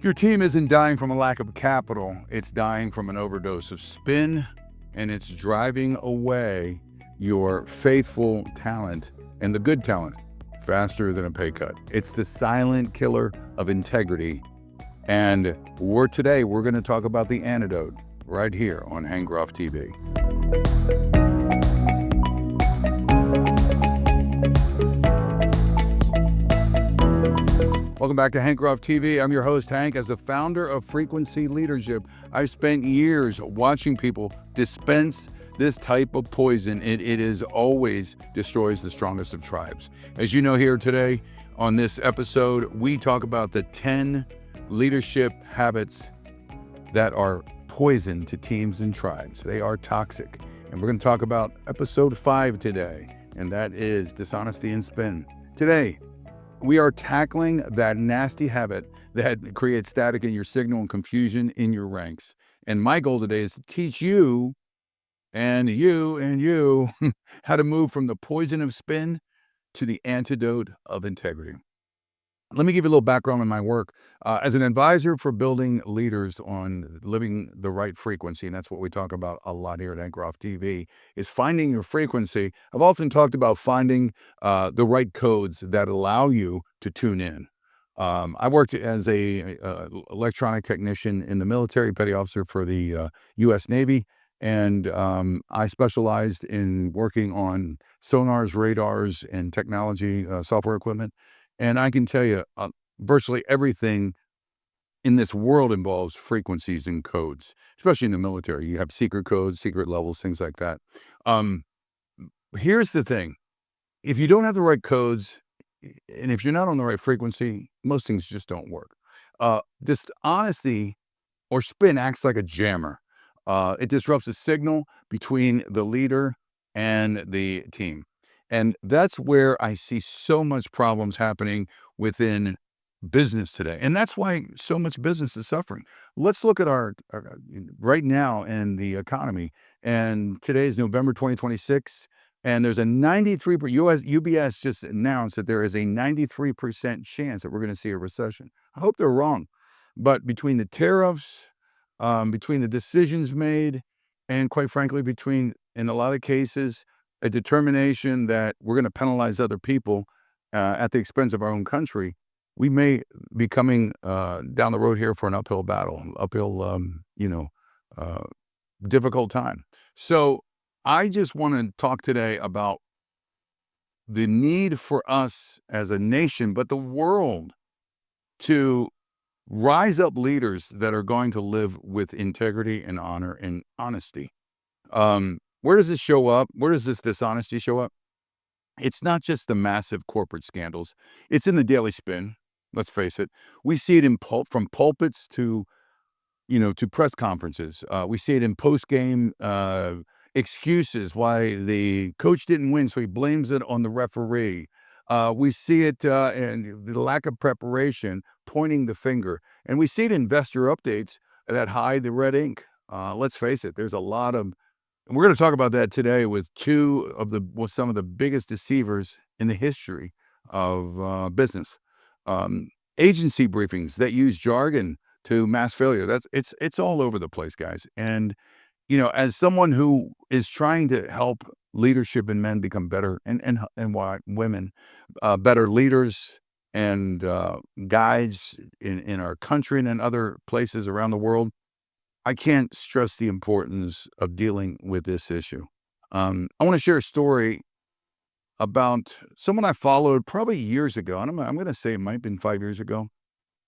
Your team isn't dying from a lack of capital, it's dying from an overdose of spin, and it's driving away your faithful talent and the good talent faster than a pay cut. It's the silent killer of integrity. And today we're going to talk about the antidote right here on HankGroffTV. Welcome back to HankGroffTV. I'm your host, Hank. As the founder of Frequency Leadership, I've spent years watching people dispense this type of poison. It is always destroys the strongest of tribes. As you know, here today on this episode, we talk about the 10 leadership habits that are poison to teams and tribes. They are toxic. And we're going to talk about episode 5 today, and that is dishonesty and spin. Today, we are tackling that nasty habit that creates static in your signal and confusion in your ranks. And my goal today is to teach you and you how to move from the poison of spin to the antidote of integrity. Let me give you a little background on my work. As an advisor for building leaders on living the right frequency, and that's what we talk about a lot here at HankGroffTV, is finding your frequency. I've often talked about finding the right codes that allow you to tune in. I worked as a electronic technician in the military, petty officer for the U.S. Navy, and I specialized in working on sonars, radars, and technology software equipment. And I can tell you, virtually everything in this world involves frequencies and codes, especially in the military. You have secret codes, secret levels, things like that. Here's the thing. If you don't have the right codes, and if you're not on the right frequency, most things just don't work. Dishonesty or spin acts like a jammer. It disrupts the signal between the leader and the team. And that's where I see so much problems happening within business today. And that's why so much business is suffering. Let's look at our right now in the economy. And today is November 2026. And there's a 93% UBS just announced that there is a 93% chance that we're going to see a recession. I hope they're wrong. But between the tariffs, between the decisions made, and quite frankly, between, in a lot of cases, a determination that we're going to penalize other people at the expense of our own country, we may be coming down the road here for an uphill battle, difficult time. So I just want to talk today about the need for us as a nation, but the world, to rise up leaders that are going to live with integrity and honor and honesty. Where does this show up? Where does this dishonesty show up? It's not just the massive corporate scandals. It's in the daily spin. Let's face it. We see it in from pulpits to press conferences. We see it in post-game excuses why the coach didn't win, so he blames it on the referee. We see it in the lack of preparation, pointing the finger. And we see it in investor updates that hide the red ink. Let's face it, there's a lot of, and we're going to talk about that today with some of the biggest deceivers in the history of business. Agency briefings that use jargon to mass failure. It's all over the place, guys. And as someone who is trying to help leadership and men become better, and women better leaders and guides in our country and in other places around the world, I can't stress the importance of dealing with this issue. I want to share a story about someone I followed probably years ago. And I'm going to say it might have been 5 years ago.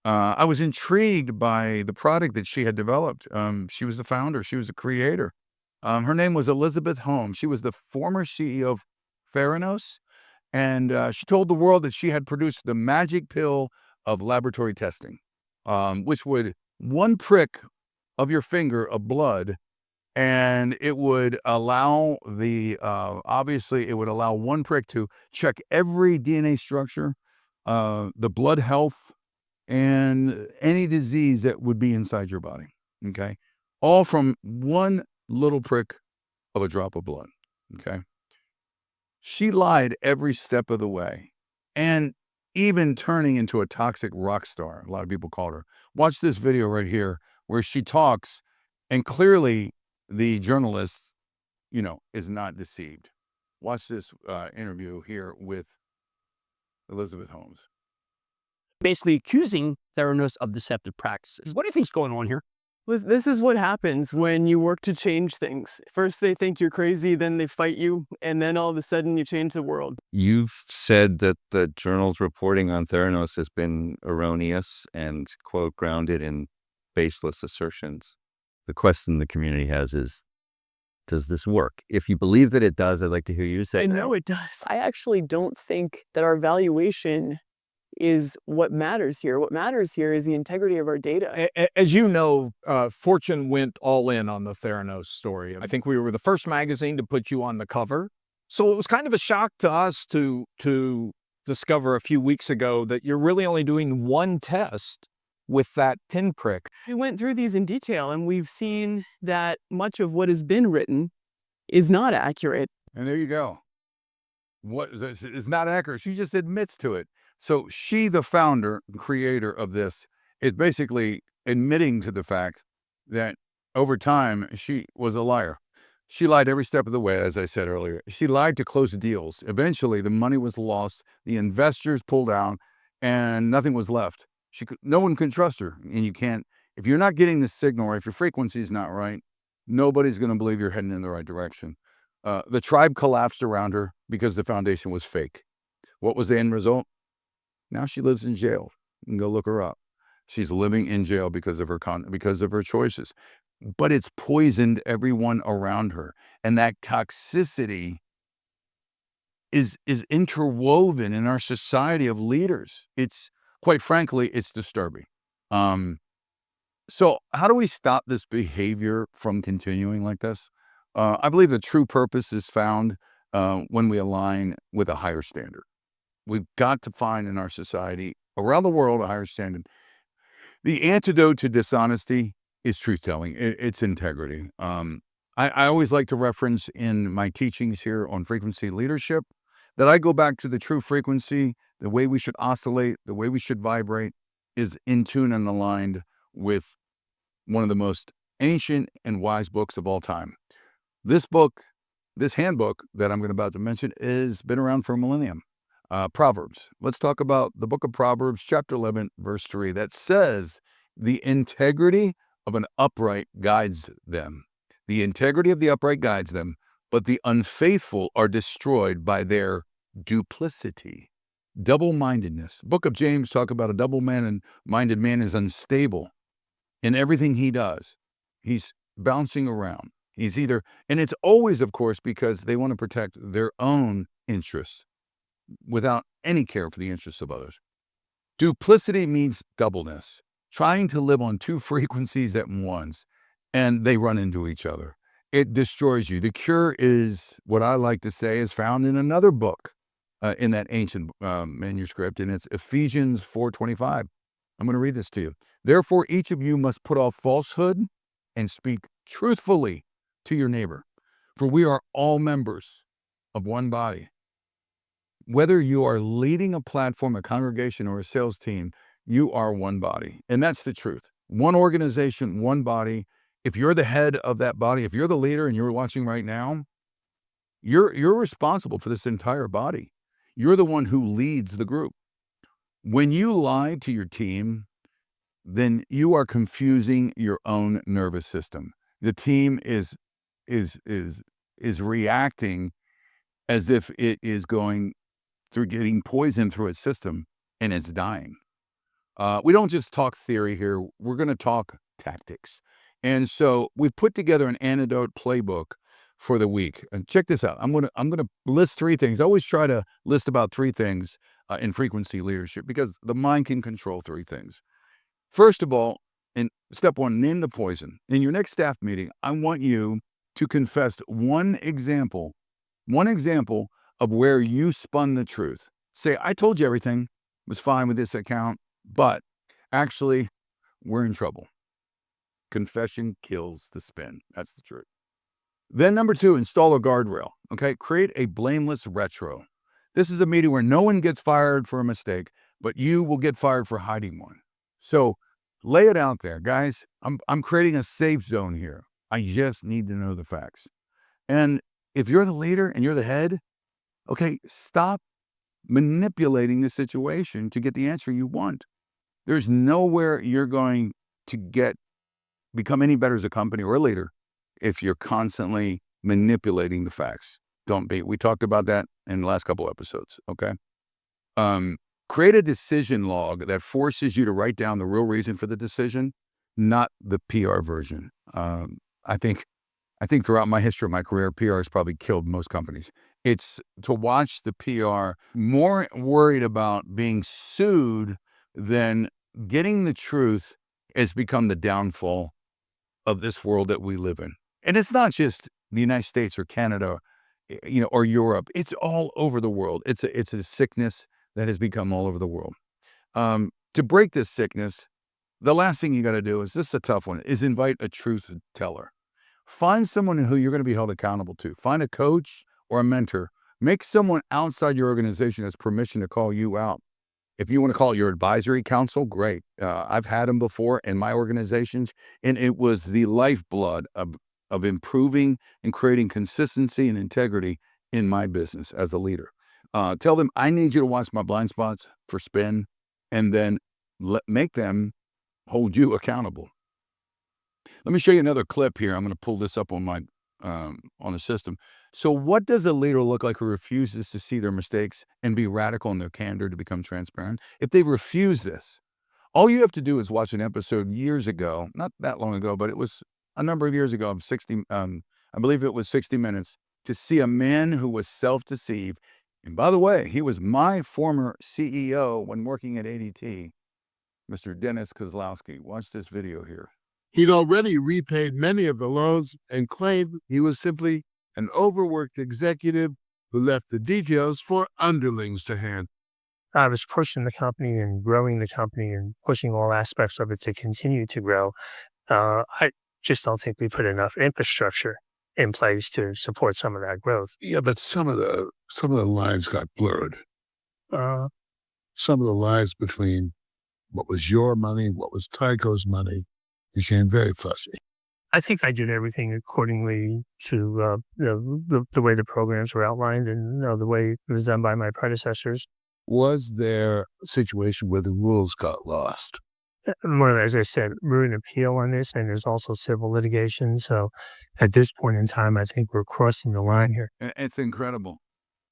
I was intrigued by the product that she had developed. She was the founder. She was the creator. Her name was Elizabeth Holmes. She was the former CEO of Theranos. And she told the world that she had produced the magic pill of laboratory testing, which would one prick of your finger of blood, and it would allow obviously it would allow one prick to check every DNA structure, the blood health, and any disease that would be inside your body. Okay. All from one little prick of a drop of blood. Okay. She lied every step of the way. And even turning into a toxic rock star. A lot of people call her. Watch this video right here where she talks, and clearly the journalist, is not deceived. Watch this interview here with Elizabeth Holmes. Basically accusing Theranos of deceptive practices. What do you think's going on here? This is what happens when you work to change things. First they think you're crazy, then they fight you, and then all of a sudden you change the world. You've said that the journal's reporting on Theranos has been erroneous and, quote, grounded in baseless assertions. The question the community has is, does this work? If you believe that it does, I'd like to hear you say, I know it does. I actually don't think that our valuation is what matters here. What matters here is the integrity of our data. As you know, Fortune went all in on the Theranos story. I think we were the first magazine to put you on the cover. So it was kind of a shock to us to discover a few weeks ago that you're really only doing one test with that pinprick. We went through these in detail, and we've seen that much of what has been written is not accurate. And there you go. What is not accurate? She just admits to it. So she, the founder, creator of this, is basically admitting to the fact that over time she was a liar. She lied every step of the way, as I said earlier. She lied to close deals. Eventually, the money was lost, the investors pulled out, and nothing was left. No one can trust her, and you can't. If you're not getting the signal, or if your frequency is not right, nobody's going to believe you're heading in the right direction. The tribe collapsed around her because the foundation was fake. What was the end result? Now she lives in jail. You can go look her up. She's living in jail because of her choices. But it's poisoned everyone around her, and that toxicity is interwoven in our society of leaders. It's, quite frankly, it's disturbing. So how do we stop this behavior from continuing like this? I believe the true purpose is found when we align with a higher standard. We've got to find in our society, around the world, a higher standard. The antidote to dishonesty is truth-telling. It's integrity. I always like to reference in my teachings here on frequency leadership that I go back to the true frequency. The way we should oscillate, the way we should vibrate is in tune and aligned with one of the most ancient and wise books of all time. This book, this handbook that I'm about to mention, has been around for a millennium. Proverbs. Let's talk about the book of Proverbs, chapter 11, verse 3, that says, the integrity of an upright guides them. The integrity of the upright guides them, but the unfaithful are destroyed by their duplicity. Double-mindedness. Book of James talk about a double-minded man is unstable in everything he does. He's bouncing around. He's either, and it's always, of course, because they want to protect their own interests without any care for the interests of others. Duplicity means doubleness, trying to live on two frequencies at once, and they run into each other. It destroys you. The cure is, what I like to say, is found in another book in that ancient manuscript, and it's Ephesians 4:25. I'm going to read this to you. Therefore, each of you must put off falsehood and speak truthfully to your neighbor, for we are all members of one body. Whether you are leading a platform, a congregation, or a sales team, you are one body. And that's the truth. One organization, one body. If you're the head of that body, if you're the leader and you're watching right now, you're responsible for this entire body. You're the one who leads the group. When you lie to your team, then you are confusing your own nervous system. The team is reacting as if it is going through getting poison through its system, and it's dying. We don't just talk theory here. We're going to talk tactics. And so we've put together an antidote playbook for the week. And check this out. I'm going to list 3 things. I always try to list about 3 things in frequency leadership, because the mind can control 3 things. First of all, in step 1, name the poison. In your next staff meeting, I want you to confess one example of where you spun the truth. Say, I told you everything was fine with this account, but actually, we're in trouble. Confession kills the spin. That's the truth. Then number 2, install a guardrail. Okay, create a blameless retro. This is a meeting where no one gets fired for a mistake, but you will get fired for hiding one. So lay it out there, guys. I'm creating a safe zone here. I just need to know the facts. And if you're the leader and you're the head, okay, stop manipulating the situation to get the answer you want. There's nowhere you're going to become any better as a company or a leader if you're constantly manipulating the facts. Don't be. We talked about that in the last couple episodes, okay? Create a decision log that forces you to write down the real reason for the decision, not the PR version. I think throughout my history of my career, PR has probably killed most companies. It's to watch the PR more worried about being sued than getting the truth has become the downfall of this world that we live in. And it's not just the United States or Canada, or Europe. It's all over the world. It's a sickness that has become all over the world. To break this sickness, the last thing you got to do is, this is a tough one, is invite a truth teller. Find someone who you're going to be held accountable to. Find a coach or a mentor. Make someone outside your organization has permission to call you out. If you want to call it your advisory council, great. I've had them before in my organizations, and it was the lifeblood of improving and creating consistency and integrity in my business as a leader. Tell them, I need you to watch my blind spots for spin, and then make them hold you accountable. Let me show you another clip here. I'm going to pull this up on my on the system. So what does a leader look like who refuses to see their mistakes and be radical in their candor to become transparent? If they refuse this, all you have to do is watch an episode years ago, not that long ago, but it was a number of years ago, of 60, I believe it was 60 Minutes, to see a man who was self-deceived. And by the way, he was my former CEO when working at ADT, Mr. Dennis Kozlowski. Watch this video here. He'd already repaid many of the loans and claimed he was simply an overworked executive who left the details for underlings to handle. I was pushing the company and growing the company and pushing all aspects of it to continue to grow. I just don't think we put enough infrastructure in place to support some of that growth. Yeah, but some of the lines got blurred. Some of the lines between what was your money, what was Tyco's money, became very fuzzy. I think I did everything accordingly to the way the programs were outlined and the way it was done by my predecessors. Was there a situation where the rules got lost? Well, as I said, we're in appeal on this, and there's also civil litigation. So at this point in time, I think we're crossing the line here. It's incredible.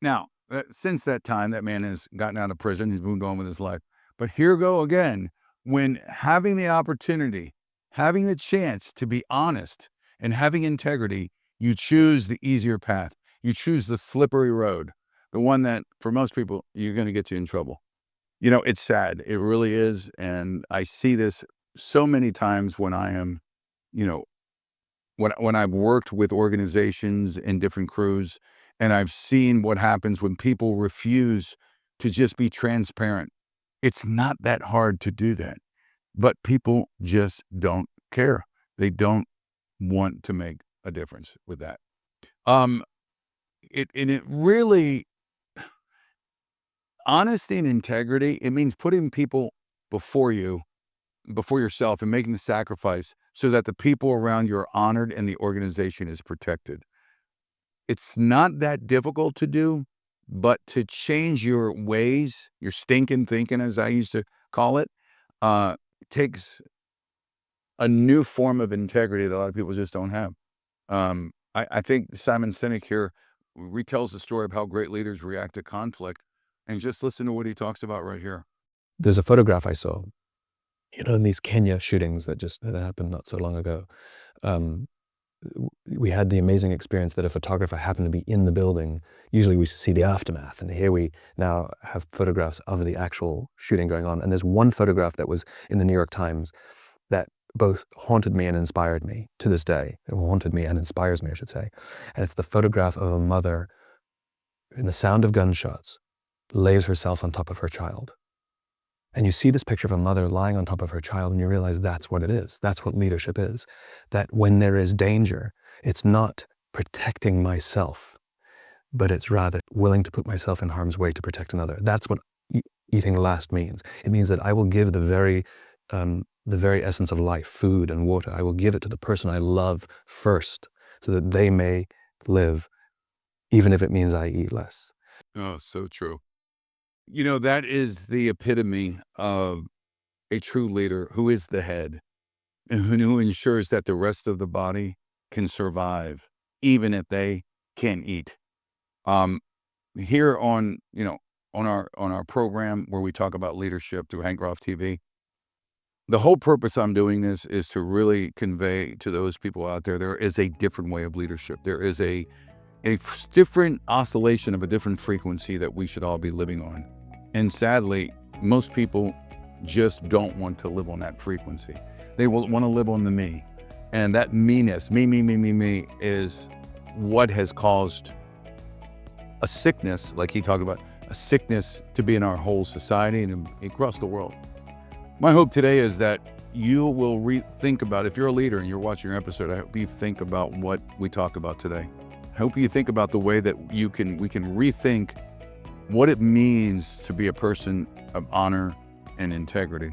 Now, since that time, that man has gotten out of prison. He's moved on with his life. But here go again, when having the opportunity, having the chance to be honest and having integrity, you choose the easier path. You choose the slippery road, the one that for most people, you're going to get you in trouble. It's sad. It really is. And I see this so many times when I am, when I've worked with organizations and different crews, and I've seen what happens when people refuse to just be transparent. It's not that hard to do that, but people just don't care. They don't want to make a difference with that. It really, honesty and integrity, it means putting people before yourself and making the sacrifice so that the people around you are honored and the organization is protected. It's not that difficult to do, but to change your ways, your stinking thinking, as I used to call it, takes a new form of integrity that a lot of people just don't have. I think Simon Sinek here retells the story of how great leaders react to conflict. And just listen to what he talks about right here. There's a photograph I saw, in these Kenya shootings that happened not so long ago. We had the amazing experience that a photographer happened to be in the building. Usually we see the aftermath, and here we now have photographs of the actual shooting going on. And there's one photograph that was in the New York Times that both haunted me and inspired me to this day. It haunted me and inspires me, I should say. And it's the photograph of a mother in the sound of gunshots lays herself on top of her child. And you see this picture of a mother lying on top of her child, and you realize that's what it is. That's what leadership is. That when there is danger, it's not protecting myself, but it's rather willing to put myself in harm's way to protect another. That's what eating last means. It means that I will give the very essence of life, food and water, I will give it to the person I love first so that they may live, even if it means I eat less. Oh, so true. You know, that is the epitome of a true leader who is the head and who ensures that the rest of the body can survive, even if they can't eat. Here on, on our program where we talk about leadership through HankGroffTV, the whole purpose I'm doing this is to really convey to those people out there is a different way of leadership. There is a different oscillation of a different frequency that we should all be living on. And sadly, most people just don't want to live on that frequency. They will want to live on the me. And that me-ness, me, is what has caused a sickness, like he talked about, a sickness to be in our whole society and across the world. My hope today is that you will think about, if you're a leader and you're watching your episode, I hope you think about what we talked about today. I hope you think about the way that we can rethink what it means to be a person of honor and integrity.